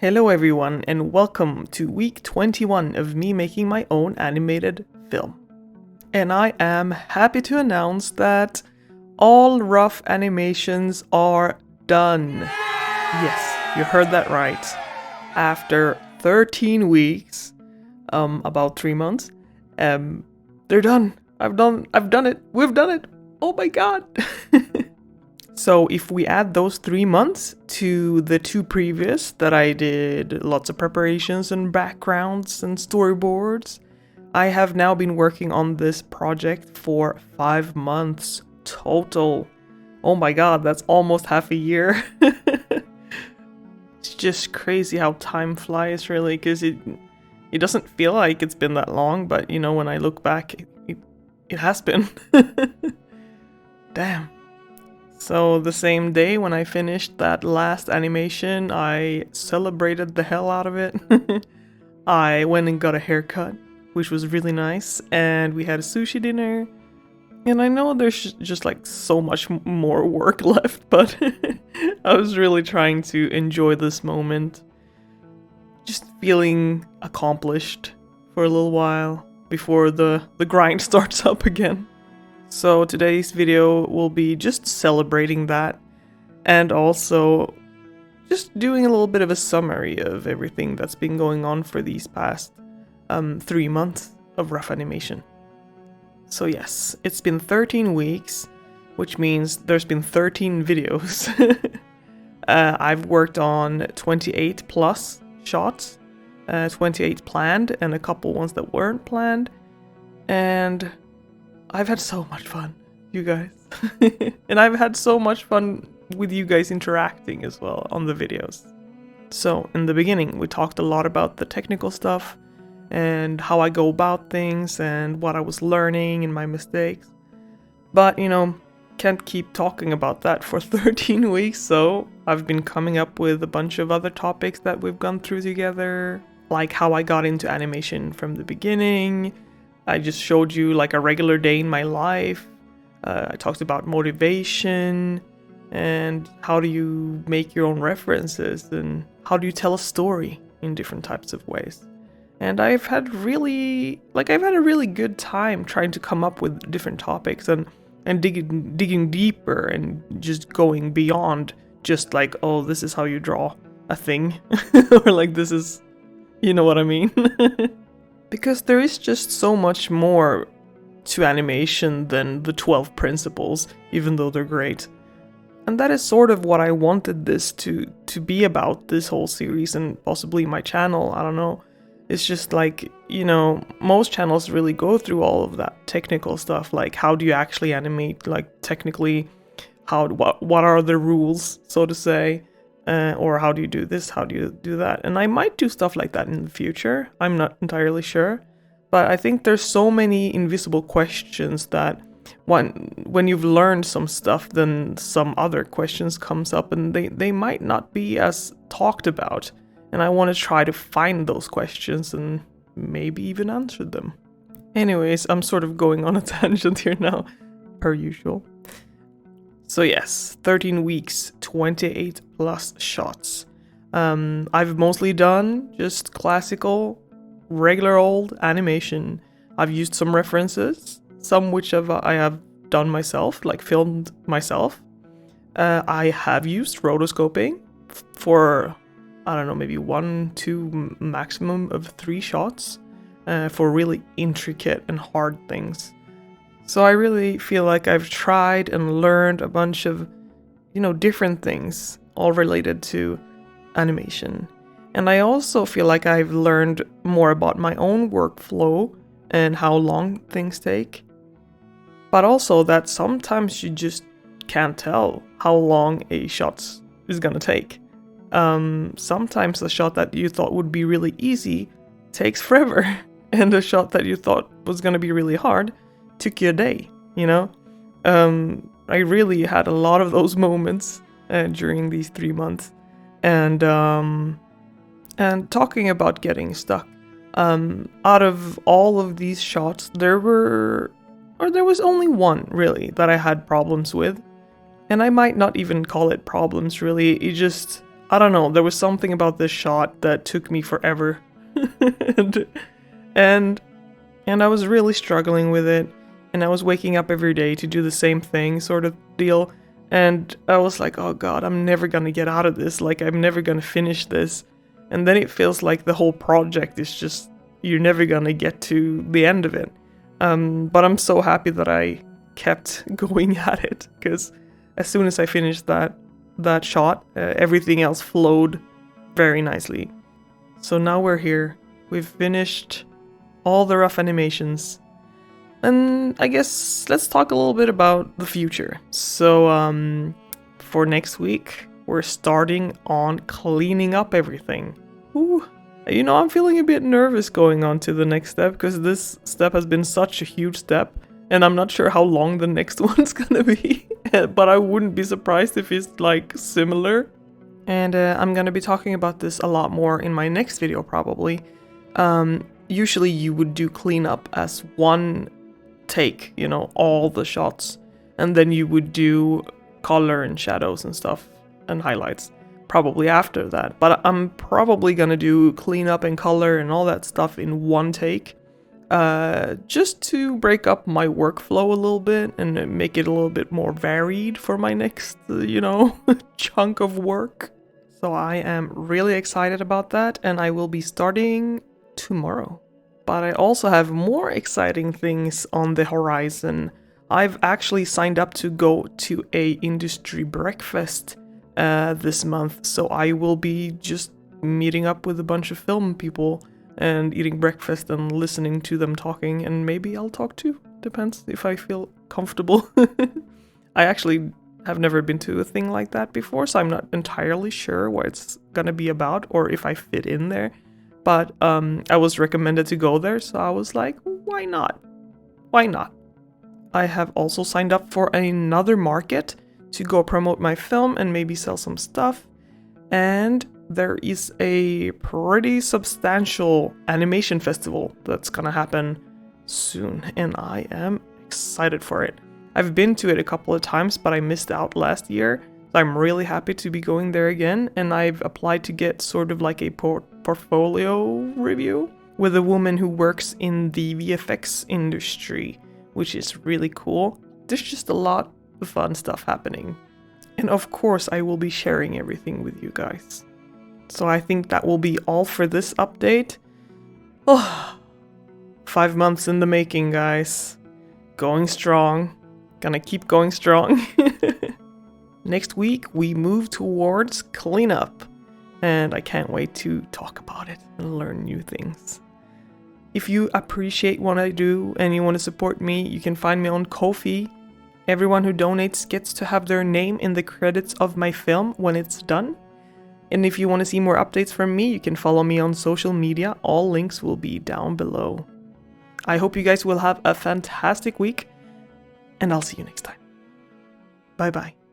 Hello everyone and welcome to week 21 of me making my own animated film. And I am happy to announce that all rough animations are done. Yes, you heard that right. After 13 weeks, about 3 months, they're done. I've done it. We've done it. Oh my god. So if we add those 3 months to the 2 previous that I did lots of preparations and backgrounds and storyboards, I have now been working on this project for 5 months total. Oh my god, that's almost half a year. It's just crazy how time flies really, because it doesn't feel like it's been that long, but you know, when I look back, it has been. Damn. So the same day when I finished that last animation, I celebrated the hell out of it. I went and got a haircut, which was really nice, and we had a sushi dinner. And I know there's just like so much more work left, but I was really trying to enjoy this moment. Just feeling accomplished for a little while before the grind starts up again. So today's video will be just celebrating that, and also just doing a little bit of a summary of everything that's been going on for these past 3 months of rough animation. So yes, it's been 13 weeks, which means there's been 13 videos. I've worked on 28 plus shots, 28 planned and a couple ones that weren't planned, and I've had so much fun, you guys. And I've had so much fun with you guys interacting as well on the videos. So, in the beginning, we talked a lot about the technical stuff and how I go about things and what I was learning and my mistakes. But, you know, can't keep talking about that for 13 weeks, so I've been coming up with a bunch of other topics that we've gone through together, like how I got into animation from the beginning. I just showed you like a regular day in my life. I talked about motivation and how do you make your own references and how do you tell a story in different types of ways. And I've had a really good time trying to come up with different topics and digging deeper and just going beyond just like, oh, this is how you draw a thing. Or like, this is, you know what I mean? Because there is just so much more to animation than the 12 principles, even though they're great. And that is sort of what I wanted this to be about, this whole series, and possibly my channel, I don't know. It's just like, you know, most channels really go through all of that technical stuff, like how do you actually animate, like technically, what are the rules, so to say. Or how do you do this? How do you do that? And I might do stuff like that in the future. I'm not entirely sure. But I think there's so many invisible questions that when you've learned some stuff, then some other questions comes up and they might not be as talked about. And I want to try to find those questions and maybe even answer them. Anyways, I'm sort of going on a tangent here now, per usual. So yes, 13 weeks, 28 plus shots. I've mostly done just classical, regular old animation. I've used some references, some which I have done myself, like filmed myself. I have used rotoscoping for, I don't know, maybe 1, 2, maximum of 3 shots for really intricate and hard things. So I really feel like I've tried and learned a bunch of, you know, different things, all related to animation. And I also feel like I've learned more about my own workflow and how long things take. But also that sometimes you just can't tell how long a shot is gonna take. Sometimes the shot that you thought would be really easy takes forever. And the shot that you thought was gonna be really hard took you a day, you know? I really had a lot of those moments during these 3 months. And talking about getting stuck, out of all of these shots, there was only one really that I had problems with. And I might not even call it problems really, it just, I don't know, there was something about this shot that took me forever. and, and I was really struggling with it, and I was waking up every day to do the same thing sort of deal, and I was like, oh god, I'm never gonna get out of this, like I'm never gonna finish this. And then it feels like the whole project is just, you're never gonna get to the end of it. But I'm so happy that I kept going at it, because as soon as I finished that shot, everything else flowed very nicely. So now we're here. We've finished all the rough animations. And I guess let's talk a little bit about the future. So for next week, we're starting on cleaning up everything. Ooh. You know, I'm feeling a bit nervous going on to the next step, because this step has been such a huge step, and I'm not sure how long the next one's gonna be. But I wouldn't be surprised if it's like similar. And I'm gonna be talking about this a lot more in my next video probably. Usually you would do cleanup as one take, you know, all the shots, and then you would do color and shadows and stuff and highlights probably after that. But I'm probably gonna do cleanup and color and all that stuff in one take, just to break up my workflow a little bit and make it a little bit more varied for my next, you know, chunk of work. So I am really excited about that, and I will be starting tomorrow. But I also have more exciting things on the horizon. I've actually signed up to go to a industry breakfast this month, so I will be just meeting up with a bunch of film people and eating breakfast and listening to them talking, and maybe I'll talk too. Depends if I feel comfortable. I actually have never been to a thing like that before, so I'm not entirely sure what it's gonna be about or if I fit in there. But I was recommended to go there, so I was like, why not? Why not? I have also signed up for another market to go promote my film and maybe sell some stuff. And there is a pretty substantial animation festival that's gonna happen soon, and I am excited for it. I've been to it a couple of times, but I missed out last year, so I'm really happy to be going there again, and I've applied to get sort of like a portfolio review with a woman who works in the VFX industry, which is really cool. There's just a lot of fun stuff happening. And of course, I will be sharing everything with you guys. So I think that will be all for this update. Oh, 5 months in the making, guys. Going strong. Gonna keep going strong. Next week, we move towards cleanup. And I can't wait to talk about it and learn new things. If you appreciate what I do and you want to support me, you can find me on Ko-fi. Everyone who donates gets to have their name in the credits of my film when it's done. And if you want to see more updates from me, you can follow me on social media. All links will be down below. I hope you guys will have a fantastic week, and I'll see you next time. Bye bye.